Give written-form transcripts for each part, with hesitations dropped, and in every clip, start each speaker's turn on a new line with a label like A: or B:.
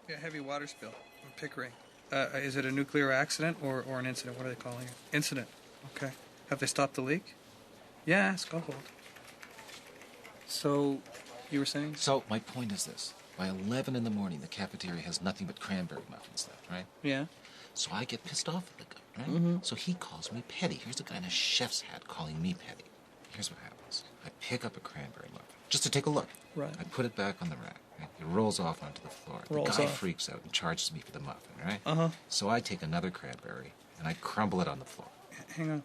A: Yeah, heavy water spill in Pickering. Is it a nuclear accident or an incident? What are they calling it? Incident. Okay. Have they stopped the leak? Yeah, ask. I'll hold. So, you were saying?
B: So, my point is this. By 11 in the morning, the cafeteria has nothing but cranberry muffins left, right?
A: Yeah.
B: So I get pissed off at the guy, right?
A: Mm-hmm.
B: So he calls me petty. Here's a guy in a chef's hat calling me petty. Here's what happens. I pick up a cranberry muffin, just to take a look.
A: Right.
B: I put it back on the rack. Right? It rolls off onto the floor. The guy freaks out and charges me for the muffin, right?
A: Uh-huh.
B: So I take another cranberry, and I crumble it on the floor.
A: Hang on.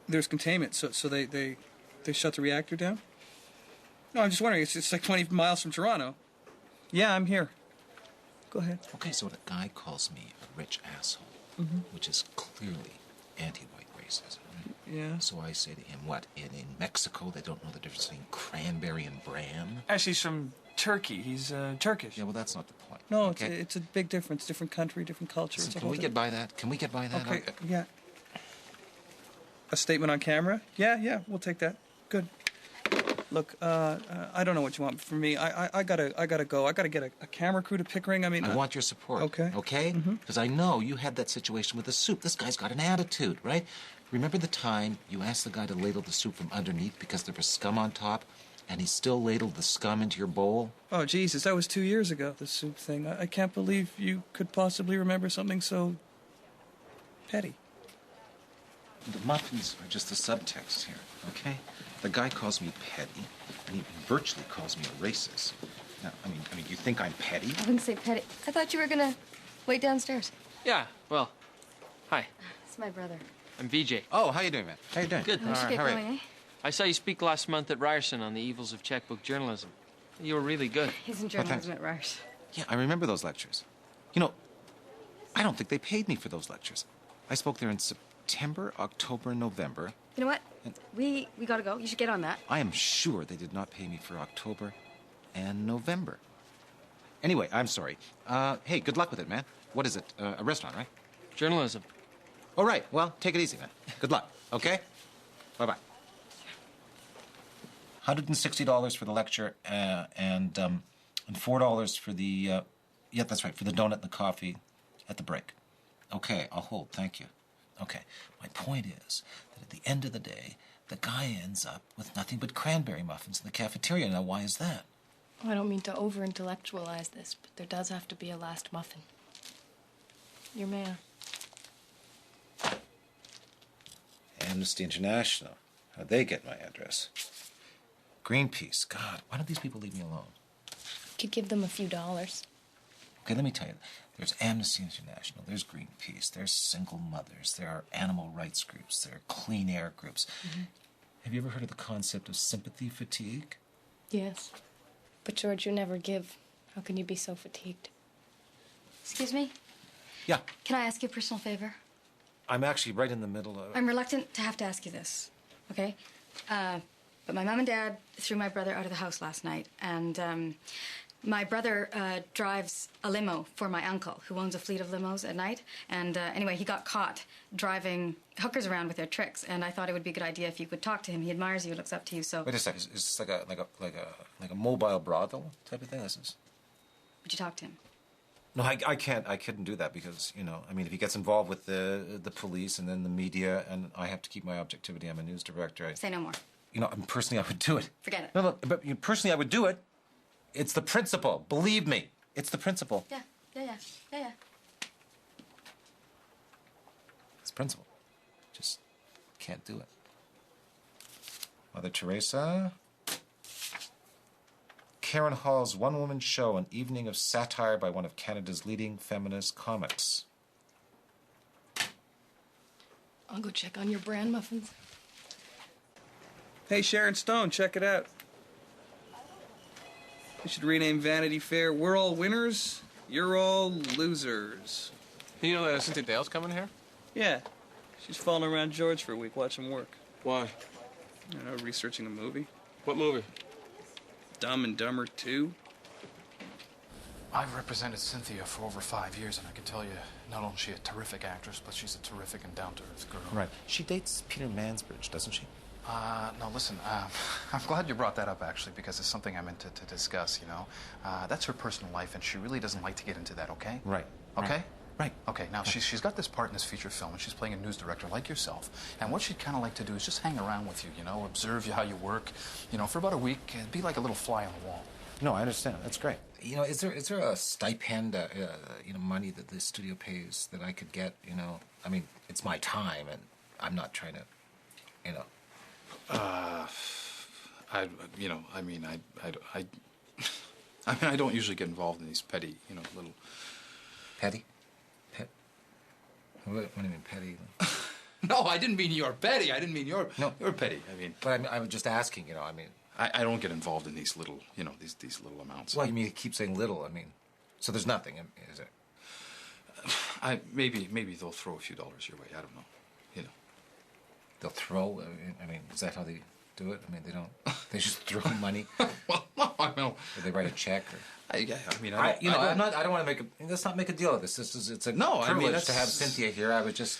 A: There's containment, so they shut the reactor down? No, I'm just wondering. It's like 20 miles from Toronto. Yeah, I'm here. Go ahead.
B: Okay, so the guy calls me a rich asshole, which is clearly anti-white racism, right?
A: Yeah.
B: So I say to him, what, in Mexico they don't know the difference between cranberry and bran?
C: Actually, he's from Turkey. He's Turkish.
B: Yeah, well, that's not the point.
A: No,
B: okay?
A: it's a big difference. Different country, different culture.
B: Listen, can we get by that? Can we get by that?
A: Okay, yeah. A statement on camera? Yeah, we'll take that. Good. Look, I don't know what you want from me. I gotta go. I gotta get a camera crew to Pickering. I mean,
B: I want your support.
A: Okay.
B: Okay? Because I know you had that situation with the soup. This guy's got an attitude, right? Remember the time you asked the guy to ladle the soup from underneath because there was scum on top, and he still ladled the scum into your bowl?
A: Oh, Jesus, that was 2 years ago, the soup thing. I can't believe you could possibly remember something so petty.
B: The muffins are just a subtext here, okay? The guy calls me petty, and he virtually calls me a racist. Now, I mean, you think I'm petty?
D: I wouldn't say petty. I thought you were gonna wait downstairs.
C: Yeah, well, hi.
D: It's my brother.
C: I'm VJ.
B: Oh, how you doing, man? How you doing?
C: Good.
D: We should get going, eh?
C: I saw you speak last month at Ryerson on the evils of checkbook journalism. You were really good.
D: He's in journalism at Rice.
B: Yeah, I remember those lectures. You know, I don't think they paid me for those lectures. I spoke there in September, October, and November.
D: You know what? We gotta go. You should get on that.
B: I am sure they did not pay me for October and November. Anyway, I'm sorry. Hey, good luck with it, man. What is it? A restaurant, right?
C: Journalism.
B: All right. Well, take it easy, man. Good luck, okay? Bye-bye. $160 for the lecture, and $4 for the, yeah, that's right, for the donut and the coffee at the break. Okay, I'll hold. Thank you. Okay, my point is that at the end of the day, the guy ends up with nothing but cranberry muffins in the cafeteria. Now, why is that?
E: Oh, I don't mean to over-intellectualize this, but there does have to be a last muffin. Your man.
B: Amnesty International. How'd they get my address? Greenpeace. God, why don't these people leave me alone?
E: Could give them a few dollars.
B: Okay, let me tell you. There's Amnesty International, there's Greenpeace, there's single mothers, there are animal rights groups, there are clean air groups. Have you ever heard of the concept of sympathy fatigue?
E: Yes. But George, you never give. How can you be so fatigued?
D: Excuse me?
B: Yeah.
D: Can I ask you a personal favor?
B: I'm actually right in the middle of...
D: I'm reluctant to have to ask you this, okay? But my mom and dad threw my brother out of the house last night, and my brother drives a limo for my uncle, who owns a fleet of limos at night. And anyway, he got caught driving hookers around with their tricks, and I thought it would be a good idea if you could talk to him. He admires you, looks up to you, so...
B: Wait a second, is this like a mobile brothel type of thing? This is...
D: Would you talk to him?
B: No, I couldn't do that because, you know, I mean, if he gets involved with the police and then the media, and I have to keep my objectivity, I'm a news director.
D: Say no more.
B: You know, personally, I would do it.
D: Forget it.
B: No, but personally, I would do it. It's the principle. Believe me, it's the principle.
D: Yeah.
B: It's principle. Just can't do it. Mother Teresa. Karen Hall's one-woman show, an evening of satire by one of Canada's leading feminist comics.
E: I'll go check on your bran muffins.
A: Hey, Sharon Stone, check it out. We should rename Vanity Fair We're All Winners, You're All Losers.
F: You know that Cynthia Dale's coming here?
A: Yeah. She's following around George for a week, watching work.
F: Why?
A: I don't know, researching a movie.
F: What movie?
A: Dumb and Dumber 2.
G: I've represented Cynthia for over 5 years, and I can tell you, not only is she a terrific actress, but she's a terrific and down-to-earth girl.
B: Right. She dates Peter Mansbridge, doesn't she?
G: No, listen, I'm glad you brought that up, actually, because it's something I meant to discuss, you know. That's her personal life, and she really doesn't like to get into that, okay?
B: Right.
G: Okay?
B: Right.
G: Okay, now, she's got this part in this feature film, and she's playing a news director like yourself. And what she'd kind of like to do is just hang around with you, you know, observe you how you work, you know, for about a week, and be like a little fly on the wall.
B: No, I understand. That's great. You know, is there a stipend, you know, money that the studio pays that I could get? You know, I mean, it's my time, and I'm not trying to, you know.
G: You know, I mean, I mean, I don't usually get involved in these petty, you know, little.
B: Petty? What do you mean, petty?
G: No, I didn't mean you're petty. I didn't mean you're.
B: No.
G: You're petty. I mean.
B: But I'm just asking, you know, I mean.
G: I don't get involved in these little, you know, these little amounts.
B: Well, you mean you keep saying little, I mean. So there's nothing, is there?
G: Maybe they'll throw a few dollars your way. I don't know. You know.
B: They'll throw, I mean, is that how they do it? I mean, they don't, they just throw money?
G: Well, no, I know.
B: Or they write a check? Or...
G: I mean,
B: I don't want to make let's not make a deal of this. It's a privilege to have Cynthia here. I would just...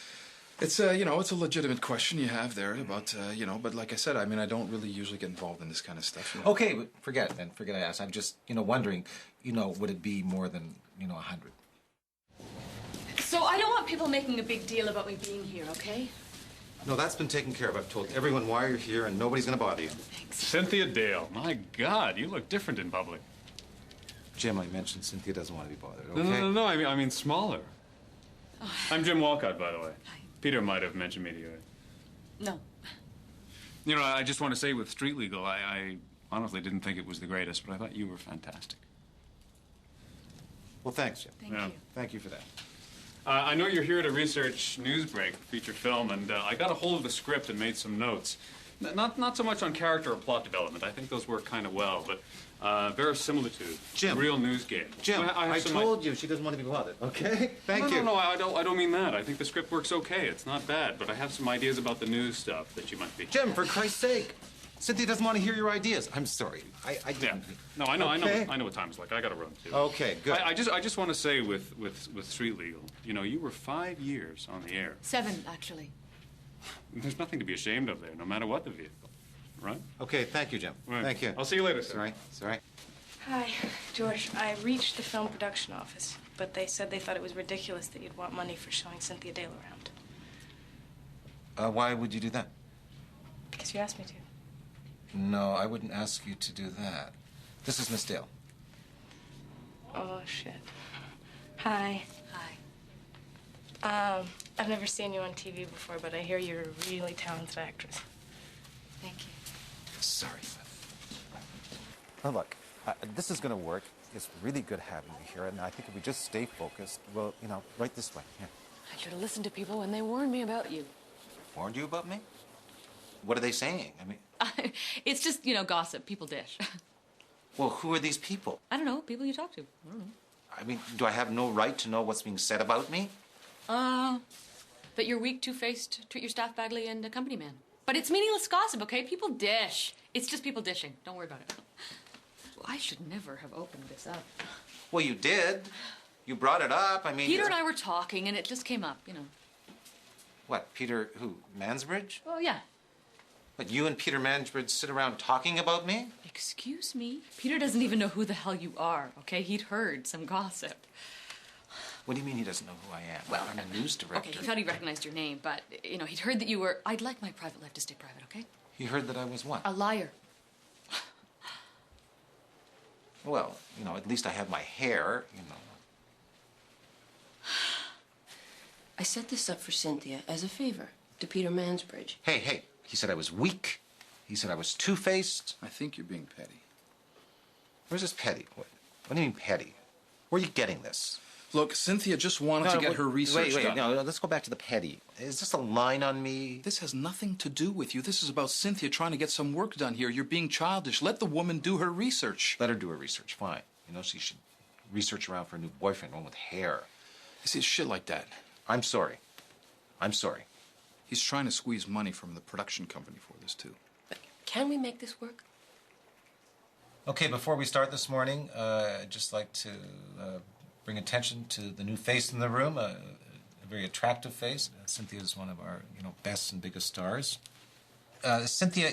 G: It's you know, it's a legitimate question you have there about, you know, but like I said, I mean, I don't really usually get involved in this kind of stuff. You know?
B: Okay, but forget I asked. I'm just, you know, wondering, you know, would it be more than, you know, 100?
H: So I don't want people making a big deal about me being here, okay?
B: No, that's been taken care of. I've told everyone why you're here, and nobody's going to bother you.
H: Thanks.
I: Cynthia Dale, my God, you look different in public.
B: Jim, I mentioned Cynthia doesn't want to be bothered, okay?
I: No, I mean smaller. Oh. I'm Jim Walcott, by the way.
H: Hi.
I: Peter might have mentioned me to you.
H: No.
I: You know, I just want to say with Street Legal, I honestly didn't think it was the greatest, but I thought you were fantastic.
B: Well, thanks, Jim.
H: Thank you.
B: Thank you for that.
I: I know you're here to research Newsbreak, feature film, and I got a hold of the script and made some notes. Not so much on character or plot development. I think those work kind of well, but verisimilitude,
B: Jim.
I: real news game.
B: Jim, I told you she doesn't want to be bothered, okay? Thank you.
I: No, I don't mean that. I think the script works okay. It's not bad, but I have some ideas about the news stuff that you might be...
B: Jim, for Christ's sake. Cynthia doesn't want to hear your ideas. I'm sorry. I didn't.
I: Yeah. No, I know,
B: Okay.
I: I know what time's like. I got to run too.
B: Okay, good.
I: I just want to say with Street Legal, you know, you were 5 years on the air.
H: 7, actually.
I: There's nothing to be ashamed of there, no matter what the vehicle, right?
B: Okay, thank you, Jim.
I: Right.
B: Thank you.
I: I'll see you later, sir.
B: Sorry, sorry.
E: Hi, George. I reached the film production office, but they said they thought it was ridiculous that you'd want money for showing Cynthia Dale around.
B: Why would you do that?
E: Because you asked me to.
B: No, I wouldn't ask you to do that. This is Miss Dale.
E: Oh, shit. Hi.
H: Hi.
E: I've never seen you on TV before, but I hear you're a really talented actress.
H: Thank you.
B: Sorry.
J: Now look, this is going to work. It's really good having you here, and I think if we just stay focused, well, you know, right this way. Here.
H: I should have listened to people when they warned me about you.
B: Warned you about me? What are they saying? I mean...
H: It's just, you know, gossip. People dish.
B: Well, who are these people?
H: I don't know. People you talk to. I don't know.
B: I mean, do I have no right to know what's being said about me?
H: That you're weak, two-faced, treat your staff badly, and a company man. But it's meaningless gossip, okay? People dish. It's just people dishing. Don't worry about it. Well, I should never have opened this up.
B: Well, you did. You brought it up. I mean...
H: Peter and I were talking, and it just came up, you know.
B: What, Peter who? Mansbridge?
H: Oh, yeah.
B: But you and Peter Mansbridge sit around talking about me?
H: Excuse me? Peter doesn't even know who the hell you are, okay? He'd heard some gossip.
B: What do you mean he doesn't know who I am?
H: Well,
B: I'm a news director.
H: Okay, he thought he recognized your name, but, you know, he'd heard that you were... I'd like my private life to stay private, okay?
B: He heard that I was what?
H: A liar.
B: Well, you know, at least I have my hair, you know.
K: I set this up for Cynthia as a favor to Peter Mansbridge.
B: Hey, he said I was weak. He said I was two-faced.
G: I think you're being petty.
B: Where's this petty? What do you mean petty? Where are you getting this?
G: Look, Cynthia just wanted to get her research
B: done.
G: done.
B: No, let's go back to the petty. Is this a line on me?
G: This has nothing to do with you. This is about Cynthia trying to get some work done here. You're being childish. Let the woman do her research.
B: Let her do her research, fine. You know, she should research around for a new boyfriend, one with hair.
G: You see, it's shit like that.
B: I'm sorry.
G: He's trying to squeeze money from the production company for this, too.
K: But can we make this work?
B: Okay, before we start this morning, I'd just like to bring attention to the new face in the room, a very attractive face. Cynthia is one of our, you know, best and biggest stars. Cynthia